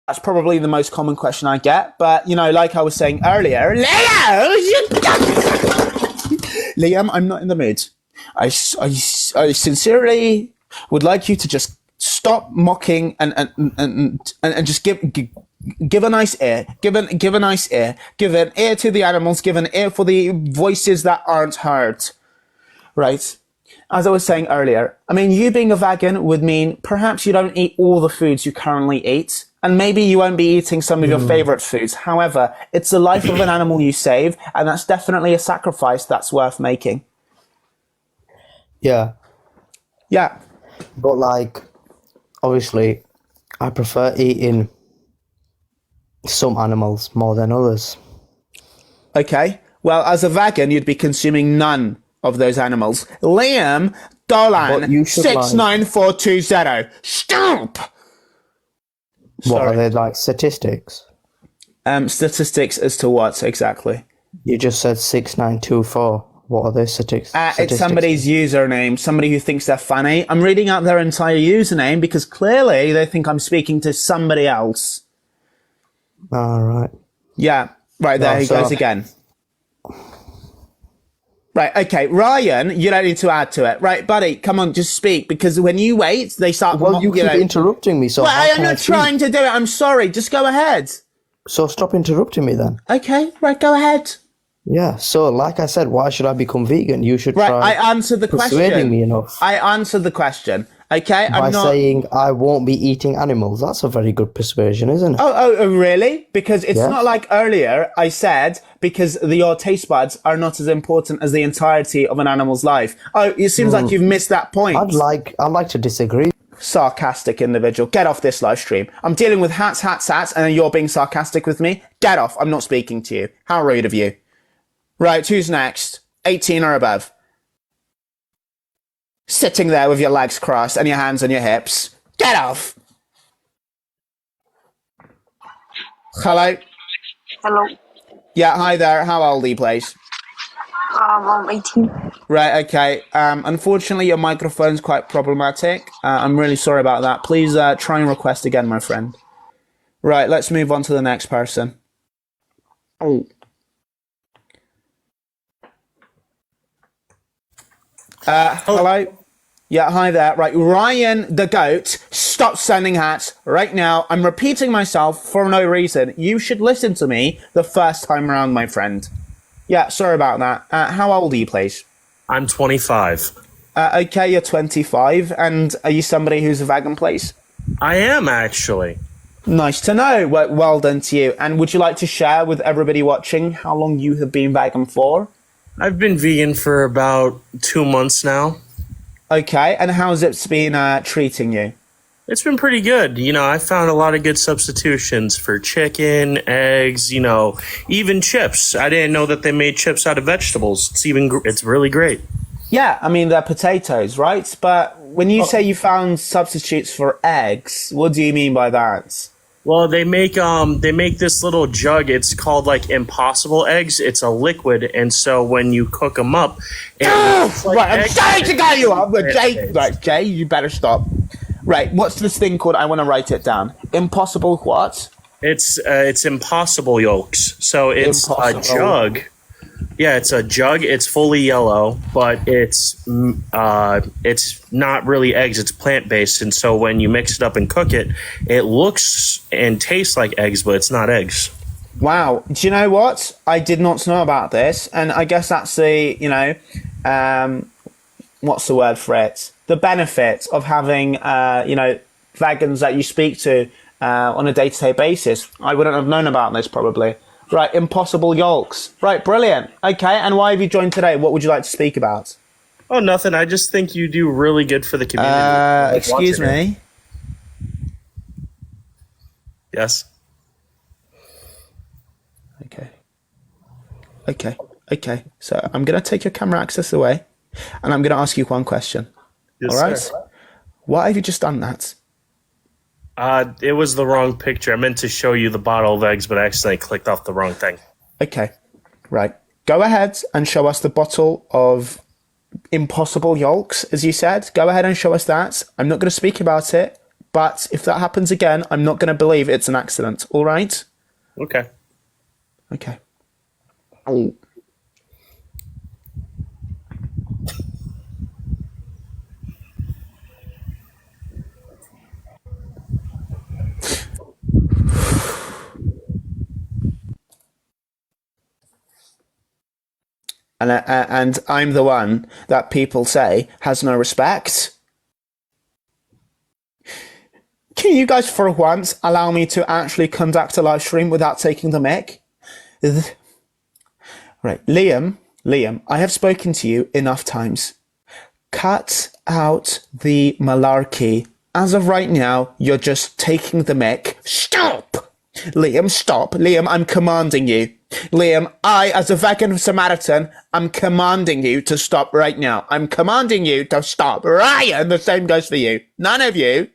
That's probably the most common question I get. But, like I was saying earlier, Liam, I'm not in the mood. I sincerely would like you to just stop mocking and just give a nice ear. Give a nice ear. Give an ear to the animals. Give an ear for the voices that aren't heard. Right? As I was saying earlier, I mean, you being a vegan would mean perhaps you don't eat all the foods you currently eat, and maybe you won't be eating some of your favorite foods. However, it's the life of an animal you save, and that's definitely a sacrifice that's worth making. Yeah. Yeah. But, like, obviously, I prefer eating some animals more than others. Okay. Well, as a vegan, you'd be consuming none of those animals. Liam Dolan, 69420. Stop! What Sorry. are they, like, statistics? Statistics as to what exactly? You just said 6924. What are they statistics? It's somebody's username, somebody who thinks they're funny. I'm reading out their entire username because clearly they think I'm speaking to somebody else. All right. Yeah. Right, there he goes again. Right, okay, Ryan, you don't need to add to it. Right, buddy, come on, just speak, because when you wait, they start... Well, you keep interrupting me, so I'm not trying to do it, I'm sorry, just go ahead. So stop interrupting me then. Okay, right, go ahead. Yeah, so like I said, why should I become vegan? You should try I answered the persuading me enough. I answered the question, okay? By saying I won't be eating animals. That's a very good persuasion, isn't it? Oh, really? Because it's not like earlier I said, because your taste buds are not as important as the entirety of an animal's life. Oh, it seems like you've missed that point. I'd like to disagree. Sarcastic individual. Get off this live stream. I'm dealing with hats, and you're being sarcastic with me. Get off. I'm not speaking to you. How rude of you. Right, who's next? 18 or above. Sitting there with your legs crossed and your hands on your hips. Get off. Hello? Hello. Yeah, hi there. How old are you, please? I'm 18. Right, okay. Unfortunately, your microphone's quite problematic. I'm really sorry about that. Please try and request again, my friend. Right, let's move on to the next person. Oh. Hello? Yeah, hi there. Right, Ryan the Goat, stop sending hats right now. I'm repeating myself for no reason. You should listen to me the first time around, my friend. Yeah, sorry about that. How old are you, please? I'm 25. Okay, you're 25. And are you somebody who's a vegan, please? I am, actually. Nice to know. Well done to you. And would you like to share with everybody watching how long you have been vegan for? I've been vegan for about 2 months now. Okay, and how's it been treating you? It's been pretty good. I found a lot of good substitutions for chicken, eggs, even chips. I didn't know that they made chips out of vegetables. It's really great. Yeah, I mean, they're potatoes, right? But when you say you found substitutes for eggs, what do you mean by that? Well, they make this little jug. It's called like Impossible Eggs. It's a liquid, and so when you cook them up, right, I'm sorry to cut you off, but Jay, you better stop. Right, what's this thing called? I want to write it down. Impossible what? It's Impossible Yolks. So it's a jug. Yeah, it's a jug. It's fully yellow, but it's not really eggs. It's plant-based, and so when you mix it up and cook it, it looks and tastes like eggs, but it's not eggs. Wow. Do you know what? I did not know about this, and I guess that's the, what's the word for it? The benefit of having, vegans that you speak to on a day-to-day basis. I wouldn't have known about this probably. Right, Impossible Yolks. Right, brilliant. Okay, and why have you joined today? What would you like to speak about? Oh, nothing. I just think you do really good for the community. Excuse me? Yes. Okay. So I'm going to take your camera access away, and I'm going to ask you one question. Yes, all right? Sir. Why have you just done that? It was the wrong picture. I meant to show you the bottle of eggs, but I accidentally clicked off the wrong thing. Okay, right. Go ahead and show us the bottle of Impossible Yolks, as you said. Go ahead and show us that. I'm not going to speak about it. But if that happens again, I'm not going to believe it's an accident. All right? Okay. Okay. And I'm the one that people say has no respect. Can you guys, for once, allow me to actually conduct a live stream without taking the mic? Right, Liam, I have spoken to you enough times. Cut out the malarkey. As of right now, you're just taking the mic. Stop! Liam, stop. Liam, I'm commanding you. Liam, I, as a vegan Samaritan, I'm commanding you to stop right now. I'm commanding you to stop. Ryan, the same goes for you. None of you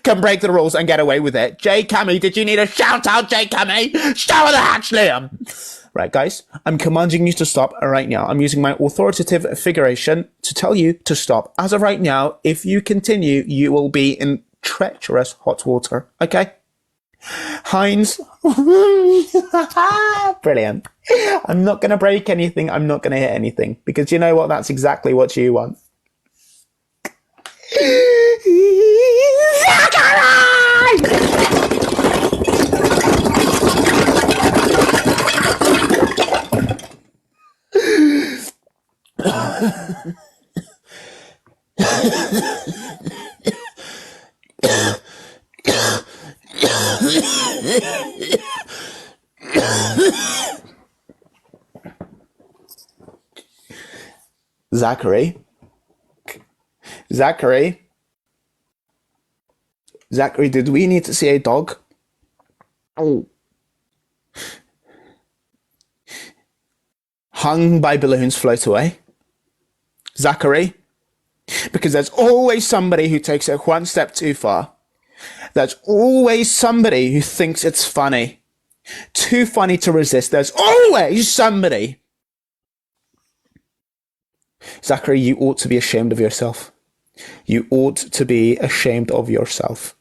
can break the rules and get away with it. J. Cammy, did you need a shout out, J. Cammy? Shower the hatch, Liam. Right, guys, I'm commanding you to stop right now. I'm using my authoritative figuration to tell you to stop. As of right now, if you continue, you will be in treacherous hot water. Okay? Heinz. Brilliant. I'm not going to break anything. I'm not going to hit anything. Because you know what? That's exactly what you want. Zachary, did we need to see a dog? Hung by balloons float away? Zachary? Because there's always somebody who takes it one step too far. There's always somebody who thinks it's funny. Too funny to resist. There's always somebody. Zachary, you ought to be ashamed of yourself. You ought to be ashamed of yourself.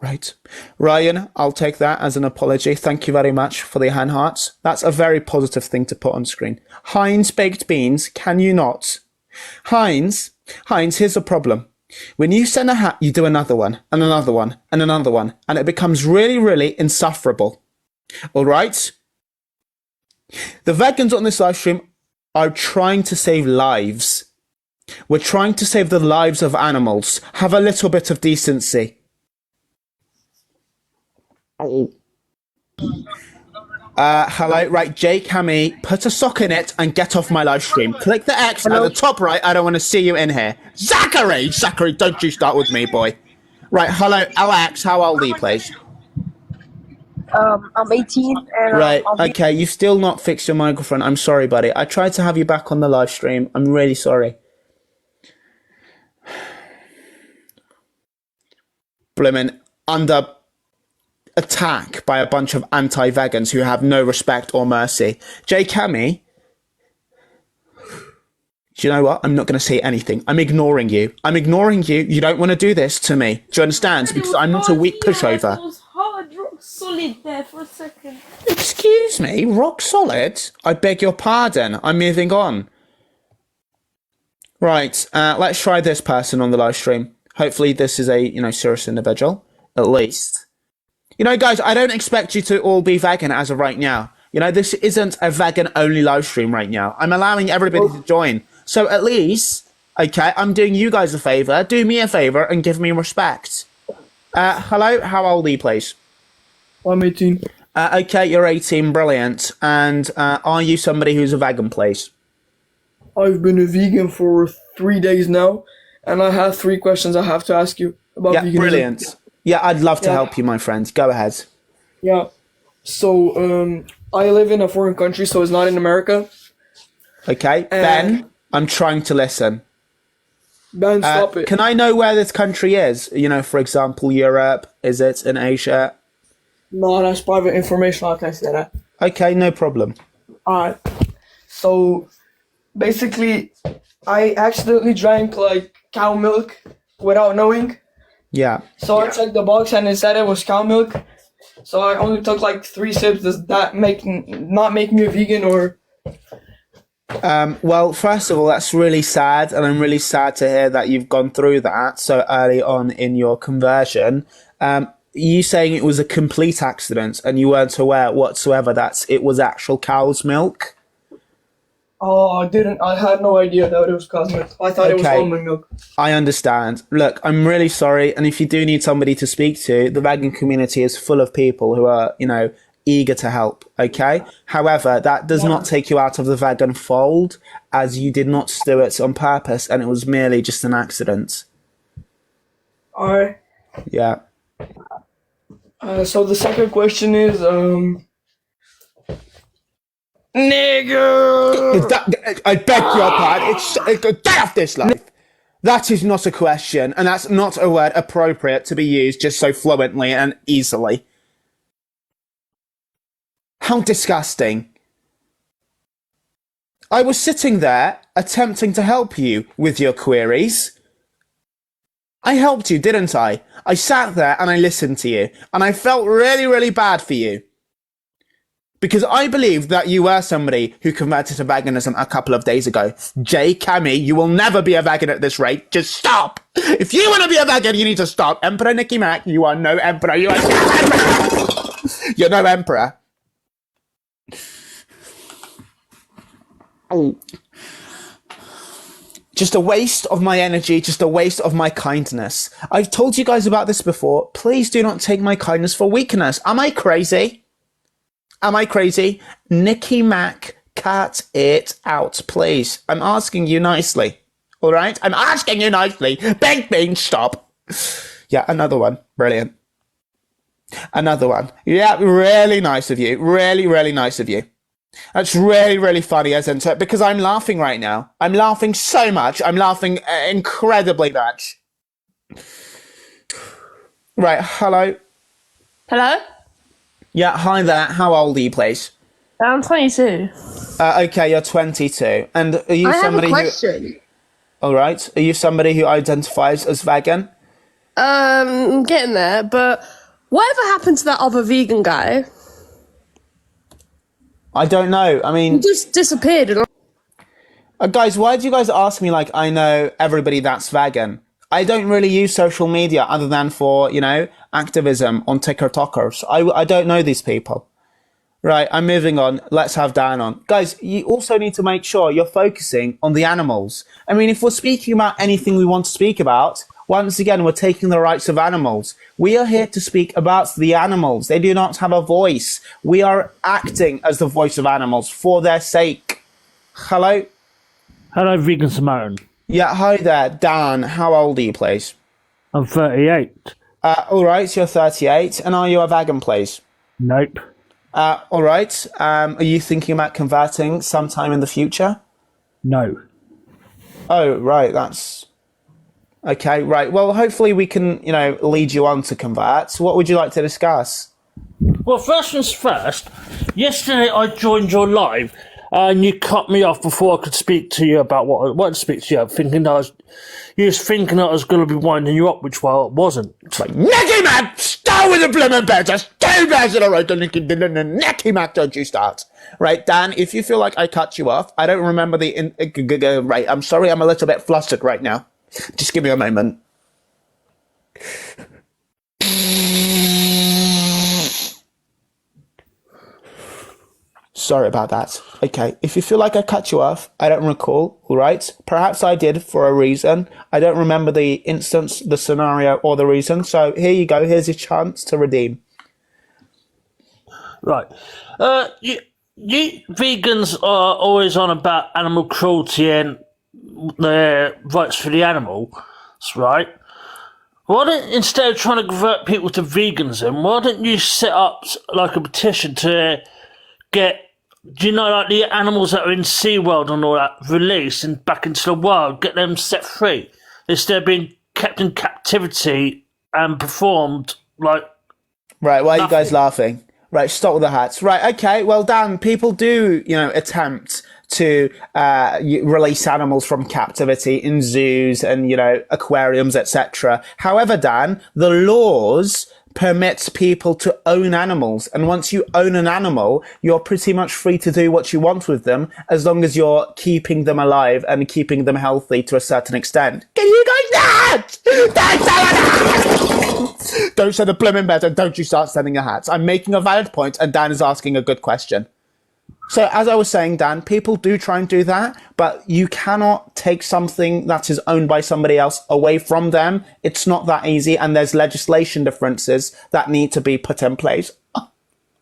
Right. Ryan, I'll take that as an apology. Thank you very much for the hand hearts. That's a very positive thing to put on screen. Heinz baked beans, can you not? Heinz, here's the problem. When you send a hat, you do another one, and another one, and another one, and it becomes really, really insufferable. All right? The vegans on this live stream are trying to save lives. We're trying to save the lives of animals. Have a little bit of decency. Hello, right, J. Cammy, put a sock in it and get off my live stream. Click the X at the top right. I don't want to see you in here. Zachary, don't you start with me, boy. Right, hello, Alex, how old are you, please? I'm 18. And, right, okay, you've still not fixed your microphone. I'm sorry, buddy. I tried to have you back on the live stream. I'm really sorry. Blimmin' under attack by a bunch of anti-vegans who have no respect or mercy. J. Cammy, do you know what? I'm not going to say anything. I'm ignoring you. You don't want to do this to me. Do you understand? Because I'm not a weak pushover. It was hard, rock solid there for a second. Excuse me, rock solid? I beg your pardon. I'm moving on. Right, let's try this person on the live stream. Hopefully this is a, serious individual, at least. You know, guys, I don't expect you to all be vegan as of right now. You know, this isn't a vegan-only live stream right now. I'm allowing everybody to join. So at least, okay, I'm doing you guys a favour. Do me a favour and give me respect. Hello, how old are you, please? I'm 18. Okay, you're 18, brilliant. And are you somebody who's a vegan, please? I've been a vegan for 3 days now, and I have 3 questions I have to ask you about veganism. Brilliant. Yeah, I'd love to help you, my friend. Go ahead. Yeah. So, I live in a foreign country, so it's not in America. Okay, Ben, I'm trying to listen. Ben, stop it. Can I know where this country is? You know, for example, Europe. Is it in Asia? No, that's private information, like I said. Okay, no problem. Alright. So, basically, I accidentally drank, cow milk without knowing. Yeah. So I checked the box and it said it was cow milk. So I only took like 3 sips. Does that not make me a vegan or? Well, first of all, that's really sad, and I'm really sad to hear that you've gone through that so early on in your conversion. You saying it was a complete accident and you weren't aware whatsoever that it was actual cow's milk? Oh, I didn't. I had no idea that it was cow's milk. I thought it was Okay. almond milk. I understand. Look, I'm really sorry, and if you do need somebody to speak to, the vegan community is full of people who are, eager to help, okay? However, that does not take you out of the vegan fold, as you did not do it on purpose, and it was merely just an accident. Alright. Yeah. So the second question is, nigger! I beg your pardon. Get off this life. That is not a question, and that's not a word appropriate to be used just so fluently and easily. How disgusting. I was sitting there attempting to help you with your queries. I helped you, didn't I? I sat there and I listened to you, and I felt really, really bad for you. Because I believed that you were somebody who converted to veganism a couple of days ago. Jay, Cammy, you will never be a vegan at this rate. Just stop. If you want to be a vegan, you need to stop. Emperor Nicky Mac, you are no emperor. You are no emperor. You're no emperor. Oh. Just a waste of my energy, just a waste of my kindness. I've told you guys about this before. Please do not take my kindness for weakness. Am I crazy? Am I crazy? Nicky Mac, cut it out, please. I'm asking you nicely. All right? I'm asking you nicely. Big Bean, stop. Yeah, another one. Brilliant. Another one. Yeah, really nice of you. Really, really nice of you. That's really, really funny, isn't it? Because I'm laughing right now. I'm laughing so much. I'm laughing incredibly much. Right, hello. Hello? Yeah, hi there. How old are you, please? I'm 22. Okay, you're 22. And are you I have a somebody question. All right. Are you somebody who identifies as vegan? I'm getting there, but whatever happened to that other vegan guy? I don't know. I mean, He just disappeared. And guys, why do you guys ask me like I know everybody that's vegan? I don't really use social media other than for, activism on TikTokers. I don't know these people. Right, I'm moving on. Let's have Dan on. Guys, you also need to make sure you're focusing on the animals. I mean, if we're speaking about anything we want to speak about, once again, we're taking the rights of animals. We are here to speak about the animals. They do not have a voice. We are acting as the voice of animals for their sake. Hello? Hello, Vegan Samaritan. Yeah, hi there. Dan, how old are you, please? I'm 38. All right, you're 38. And are you a vegan, please? Nope. All right. Are you thinking about converting sometime in the future? No. Oh, right. That's okay. Right. Well, hopefully we can, lead you on to convert. What would you like to discuss? Well, first things first, yesterday I joined your live and you cut me off before I could speak to you about what I wanted to speak to you. You was thinking I was going to be winding you up, which, well, it wasn't. Like, Nicky Mac, start with the blooming bed. Just 2 bears in a row. Nicky Mac, don't you start. Right, Dan, if you feel like I cut you off, I don't remember the... Right, I'm sorry, I'm a little bit flustered right now. Just give me a moment. Sorry about that. Okay, if you feel like I cut you off, I don't recall, all right? Perhaps I did for a reason. I don't remember the instance, the scenario, or the reason. So here you go. Here's your chance to redeem. Right. You vegans are always on about animal cruelty and their rights for the animals, right? Why don't, instead of trying to convert people to veganism, why don't you set up like a petition to get, like the animals that are in SeaWorld and all that released and back into the wild, get them set free instead of being kept in captivity and performed like... Right, why are you guys laughing? Right, stop with the hats. Right, okay, well, Dan, people do, attempt to release animals from captivity in zoos and, aquariums, etc. However, Dan, the laws permits people to own animals. And once you own an animal, you're pretty much free to do what you want with them, as long as you're keeping them alive and keeping them healthy to a certain extent. Can you guys not? Don't send a blimmin' bed and don't you start sending your hats. I'm making a valid point and Dan is asking a good question. So as I was saying, Dan, people do try and do that, but you cannot take something that is owned by somebody else away from them. It's not that easy, and there's legislation differences that need to be put in place.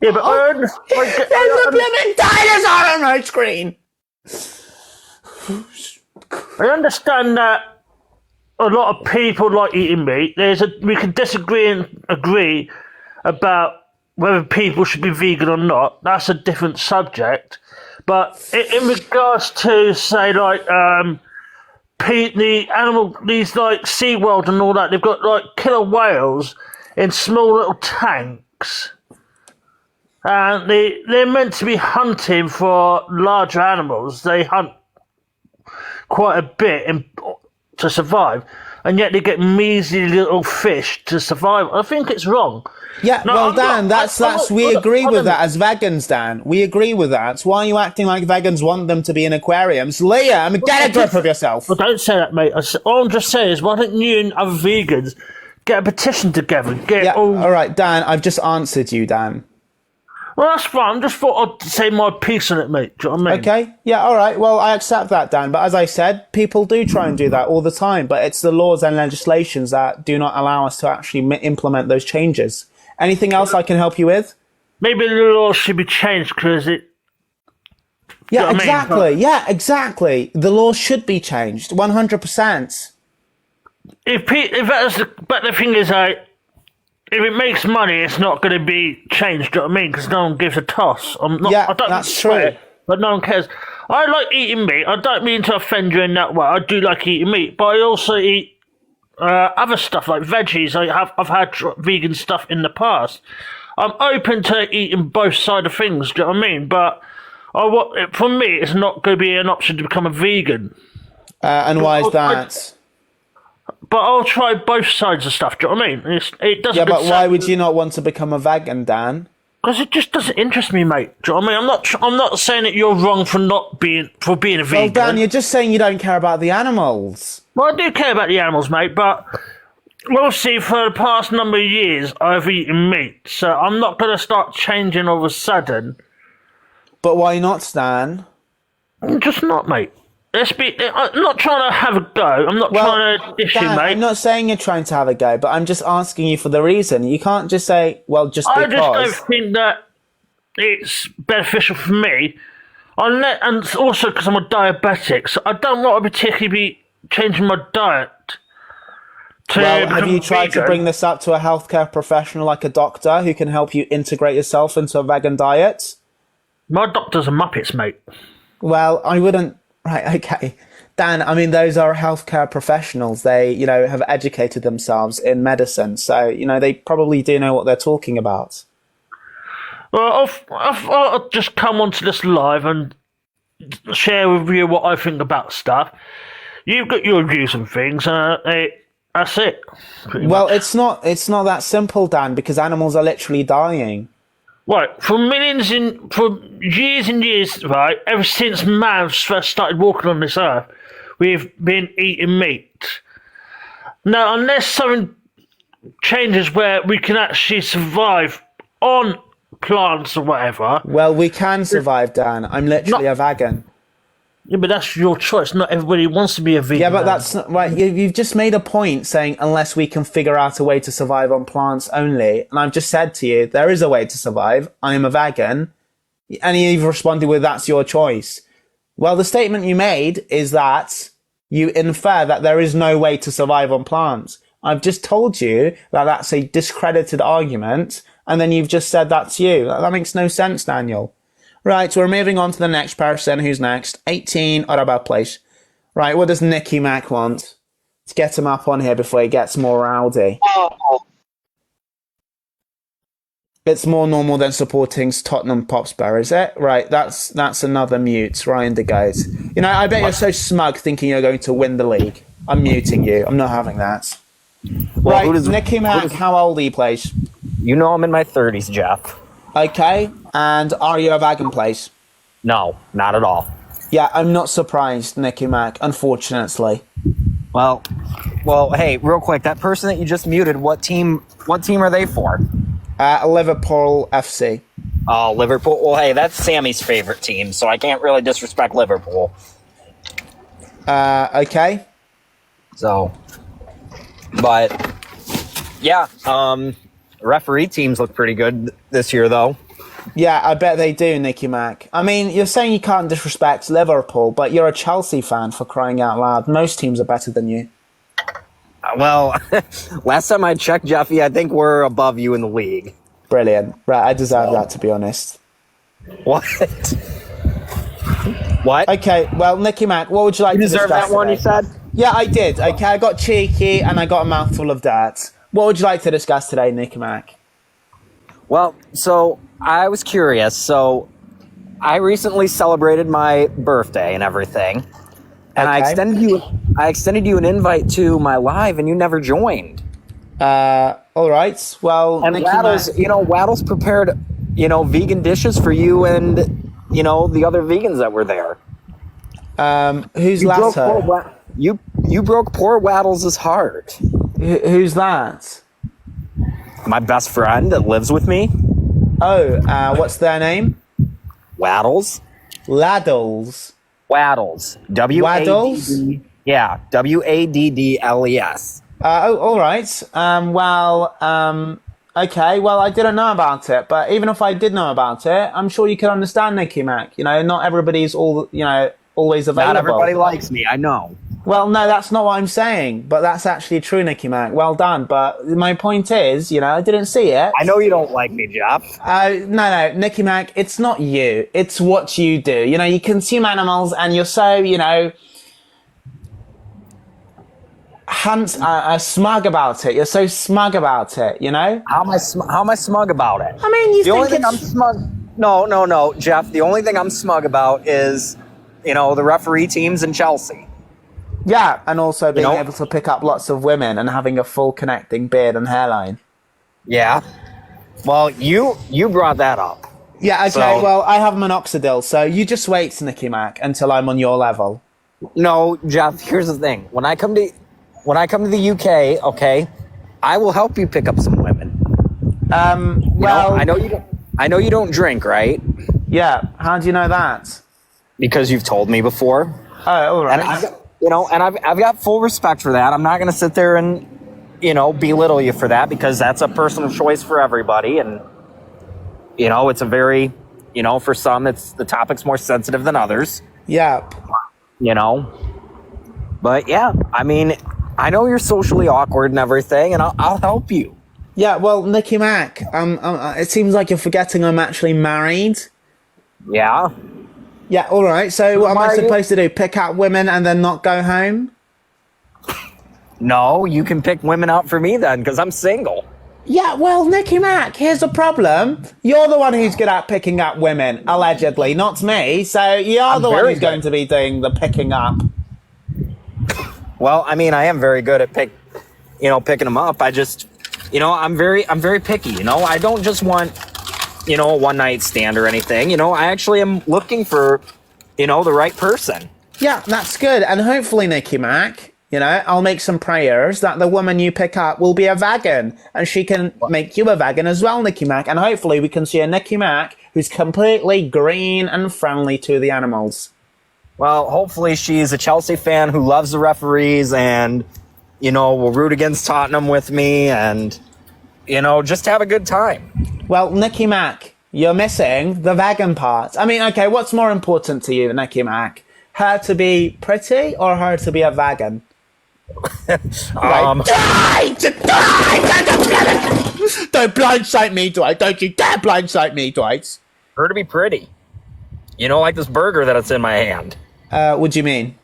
Yeah, but There's a blooming dinosaur on my screen! I understand that a lot of people like eating meat. We can disagree and agree about whether people should be vegan or not. That's a different subject. But in regards to, say, like, the animal, these, like, SeaWorld and all that, they've got, like, killer whales in small little tanks. And they're meant to be hunting for larger animals. They hunt quite a bit to survive. And yet they get measly little fish to survive. I think it's wrong. Yeah, No, well, I'm Dan, not- we agree with that as vegans, Dan. We agree with that. Why are you acting like vegans want them to be in aquariums? Liam, get a grip of yourself. Well, don't say that, mate. All I'm just saying is, why don't you and other vegans get a petition together? All right, Dan, I've just answered you, Dan. Well, that's fine. I just thought I'd say my piece on it, mate. Do you know what I mean? Okay, yeah, all right. Well, I accept that, Dan. But as I said, people do try and do that all the time. But it's the laws and legislations that do not allow us to actually implement those changes. Anything else I can help you with? Maybe the law should be changed because it. Yeah, I mean? exactly. Yeah, exactly. The law should be changed. 100%. But the thing is, if it makes money, it's not going to be changed. Do you know what I mean? Because no one gives a toss. I don't that's swear, true. but no one cares. I like eating meat. I don't mean to offend you in that way. I do like eating meat, but I also eat other stuff like veggies. I've had vegan stuff in the past. I'm open to eating both sides of things. Do you know what I mean? But for me, it's not going to be an option to become a vegan. And why is that? But I'll try both sides of stuff. Do you know what I mean? It doesn't. Yeah, but why would you not want to become a vegan, Dan? Because it just doesn't interest me, mate. Do you know what I mean? I'm not saying that you're wrong for being a vegan. Well, Dan, you're just saying you don't care about the animals. Well, I do care about the animals, mate, but we'll see. For the past number of years, I've eaten meat, so I'm not going to start changing all of a sudden. But why not, Dan? I'm just not, mate. I'm not trying to have a go. I'm not trying to dish you, Dan, mate. I'm not saying you're trying to have a go, but I'm just asking you for the reason. You can't just say, well, just I because. just don't think that it's beneficial for me. And also because I'm a diabetic, so I don't want to particularly be changing my diet. Well, have you tried to vegan. bring this up to a healthcare professional like a doctor who can help you integrate yourself into a vegan diet? My doctors are muppets, mate. Well, I wouldn't. Right, okay. Dan, I mean, those are healthcare professionals. They, have educated themselves in medicine. So, they probably do know what they're talking about. Well, I'll just come onto this live and share with you what I think about stuff. You've got your views and things, that's it. Well, it's not that simple, Dan, because animals are literally dying. Right, for years and years, right, ever since man first started walking on this earth, we've been eating meat. Now, unless something changes where we can actually survive on plants or whatever. Well, we can survive, Dan. I'm literally a vegan. Yeah, but that's your choice. Not everybody wants to be a vegan. Yeah, but that's not right. You've just made a point saying unless we can figure out a way to survive on plants only. And I've just said to you, there is a way to survive. I am a vegan. And you've responded with, that's your choice. Well, the statement you made is that you infer that there is no way to survive on plants. I've just told you that that's a discredited argument. And then you've just said that's you. That makes no sense, Daniel. Right, so we're moving on to the next person. Who's next? 18, Araba place. Right, what does Nicky Mac want? Let's get him up on here before he gets more rowdy. It's more normal than supporting Tottenham Hotspur, is it? Right, that's another mute. Ryan de Goat. You know, I bet you're so smug thinking you're going to win the league. I'm muting you. I'm not having that. Well, Right, Nicky Mac, how old are you, please? You know I'm in my 30s, Jeff. Okay, and are you a wagon, please? No, not at all. Yeah, I'm not surprised, Nicky Mac, unfortunately. Well, hey, real quick, that person that you just muted, what team are they for? Liverpool FC. Oh, Liverpool. Well, hey, that's Sammy's favorite team, so I can't really disrespect Liverpool. Okay. So, but yeah, referee teams look pretty good this year, though. Yeah, I bet they do, Nicky Mac. I mean, you're saying you can't disrespect Liverpool, but you're a Chelsea fan, for crying out loud. Most teams are better than you. Well, last time I checked, Jeffy, I think we're above you in the league. Brilliant. Right, I deserve that, to be honest. What? What? Okay, well, Nicky Mac, what would you like You to deserve discuss that one, today? you said? Yeah, I did. Okay, I got cheeky and I got a mouthful of dirt. What would you like to discuss today, Nicky Mac? Well, so I was curious. So I recently celebrated my birthday and everything, and I extended you an invite to my live, and you never joined. All right. Well, And Nicky Waddles, Mac, Waddles prepared, vegan dishes for you and the other vegans that were there. who's You broke latter? you broke poor Waddles' heart. Who's that? My best friend that lives with me, Oh, what's their name? Waddles. Laddles. Waddles. W-A-D-D. Yeah, Waddles. All right. Okay. Well, I didn't know about it, but even if I did know about it, I'm sure you can understand, Nicky Mac. You know, not everybody's always available. Not everybody likes me, I know. Well, no, that's not what I'm saying, but that's actually true, Nicky Mac. Well done. But my point is, I didn't see it. I know you don't like me, Jeff. No, Nicky Mac, it's not you. It's what you do. You consume animals and you're so, smug about it. You're so smug about it, How am I smug about it? I mean, you The only think thing I'm smug... No, Jeff. The only thing I'm smug about is, the referee teams in Chelsea. Yeah, and also being know? able to pick up lots of women and having a full connecting beard and hairline. Yeah. Well, you brought that up. Yeah, okay, So- well, I have minoxidil, so you just wait, Nicky Mac, until I'm on your level. No, Jeff, here's the thing. When I come to the UK, okay, I will help you pick up some women. Well, I know you don't drink, right? yeah, how do you know that? Because you've told me before. Oh, all right. And I've got full respect for that. I'm not going to sit there and, belittle you for that, because that's a personal choice for everybody. And, it's a very, for some, the topic's more sensitive than others, Yeah. But yeah, I mean, I know you're socially awkward and everything, and I'll help you. Yeah, well, Nicky Mac, it seems like you're forgetting I'm actually married. Yeah. Yeah, all right. So what am I Are you? supposed to do? Pick out women and then not go home? No, you can pick women out for me then, because I'm single. Yeah, well, Nicky Mac, here's the problem. You're the one who's good at picking up women, allegedly, not me. So you're the one very who's going to be doing the picking up. Well, I mean, I am very good at picking them up. I just, I'm very picky. I don't just want, a one night stand or anything. I actually am looking for, the right person. Yeah, that's good. And hopefully, Nicky Mac, I'll make some prayers that the woman you pick up will be a vegan and she can make you a vegan as well, Nicky Mac. And hopefully we can see a Nicky Mac who's completely green and friendly to the animals. Well, hopefully she's a Chelsea fan who loves the referees and, will root against Tottenham with me and, just have a good time. Well, Nicky Mac, you're missing the vegan part. I mean, okay, what's more important to you, Nicky Mac? Her to be pretty or her to be a vegan? Don't blindside me, Dwight. Don't you dare blindside me, Dwight. Her to be pretty. Like this burger that's in my hand. What do you mean?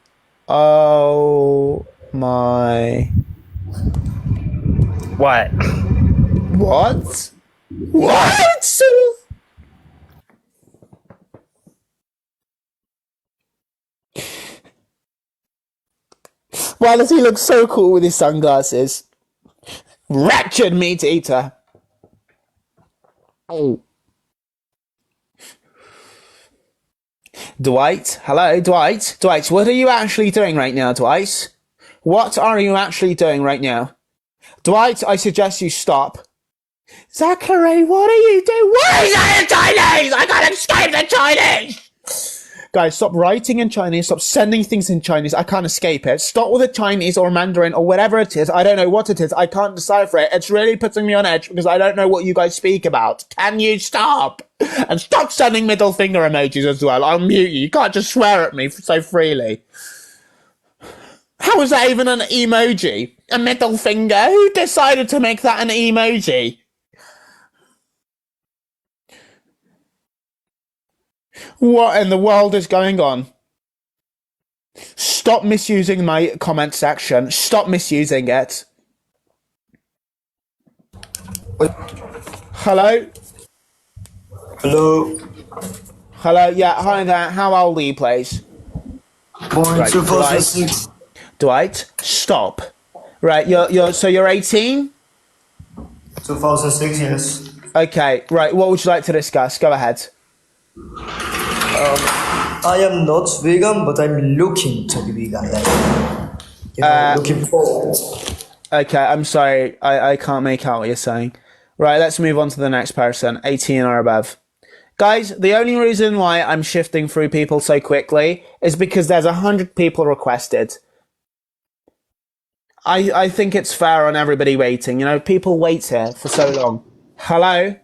Oh my... What? What? What? Why does he look so cool with his sunglasses? Wretched meat eater. Oh. Dwight, hello, Dwight. Dwight, what are you actually doing right now, Dwight? What are you actually doing right now? Dwight, I suggest you stop. Zachary, what are you doing? Why is that in Chinese? I can't escape the Chinese! Guys, stop writing in Chinese. Stop sending things in Chinese. I can't escape it. Stop with the Chinese or Mandarin or whatever it is. I don't know what it is. I can't decipher it. It's really putting me on edge because I don't know what you guys speak about. Can you stop? And stop sending middle finger emojis as well. I'll mute you. You can't just swear at me so freely. How is that even an emoji? A middle finger? Who decided to make that an emoji? What in the world is going on? Stop misusing my comment section. Stop misusing it. Hello? Hello. Hello? Yeah, hi there. How old are you, please? Born Right, 2006. Dwight, stop. Right, you're 18? 2006, yes. Okay, right, what would you like to discuss? Go ahead. I am not vegan, but I'm looking to be vegan. Looking forward. Okay, I'm sorry. I can't make out what you're saying. Right, let's move on to the next person. 18 or above. Guys, the only reason why I'm shifting through people so quickly is because there's 100 people requested. I think it's fair on everybody waiting. You know, people wait here for so long. Hello?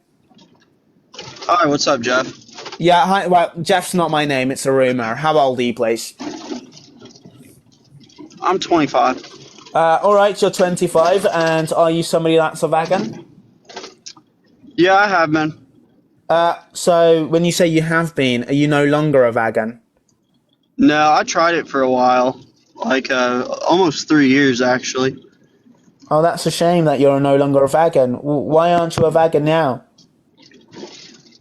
Hi, what's up, Jeff? Yeah, hi. Well, Jeff's not my name. It's a rumor. How old are you, please? I'm 25. All right, you're 25, and are you somebody that's a vegan? Yeah, I have been. So when you say you have been, are you no longer a vegan? No, I tried it for a while. Like, almost 3 years, actually. Oh, that's a shame that you're no longer a vegan. Why aren't you a vegan now?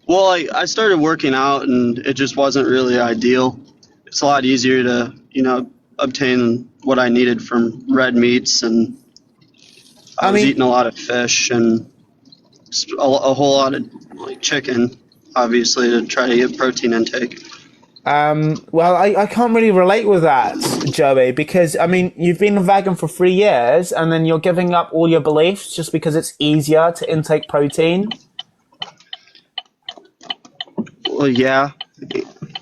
Well, I started working out, and it just wasn't really ideal. It's a lot easier to, obtain what I needed from red meats, and I was eating a lot of fish and a whole lot of like chicken, obviously, to try to get protein intake. Well, I can't really relate with that, Joey, because, I mean, you've been a vegan for 3 years, and then you're giving up all your beliefs just because it's easier to intake protein. Well, yeah.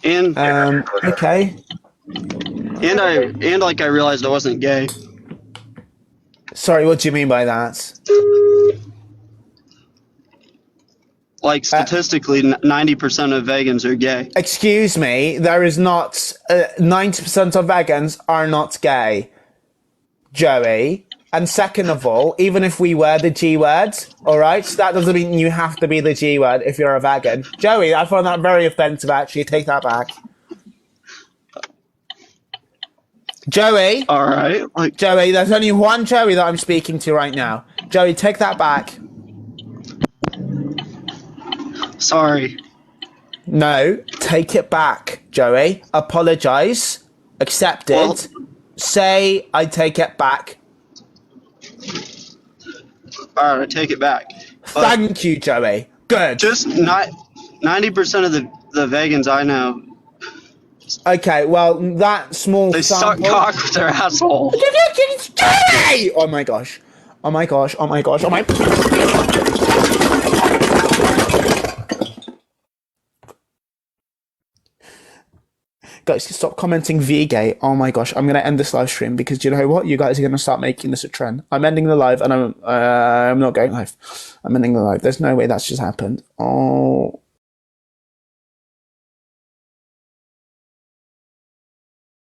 And okay. And I realized I wasn't gay. Sorry, what do you mean by that? Like, statistically, 90% of vegans are gay. Excuse me, there is not... 90% of vegans are not gay, Joey. And second of all, even if we were the G word, alright, that doesn't mean you have to be the G word if you're a vegan. Joey, I find that very offensive, actually. Take that back. Joey. Alright. Joey, there's only one Joey that I'm speaking to right now. Joey, take that back. Sorry. No, take it back, Joey. Apologize. Accept it. Well, say, I take it back. Alright, I take it back. But thank you, Joey. Good. Just not 90% of the vegans I know. Okay, well, that small they sample... suck cock with their asshole. Joey! Oh my gosh. Oh my gosh. Oh my gosh. Oh my... Guys, stop commenting V-gay. Oh my gosh, I'm going to end this live stream because do you know what? You guys are going to start making this a trend. I'm ending the live and I'm not going live. I'm ending the live. There's no way that's just happened. Oh.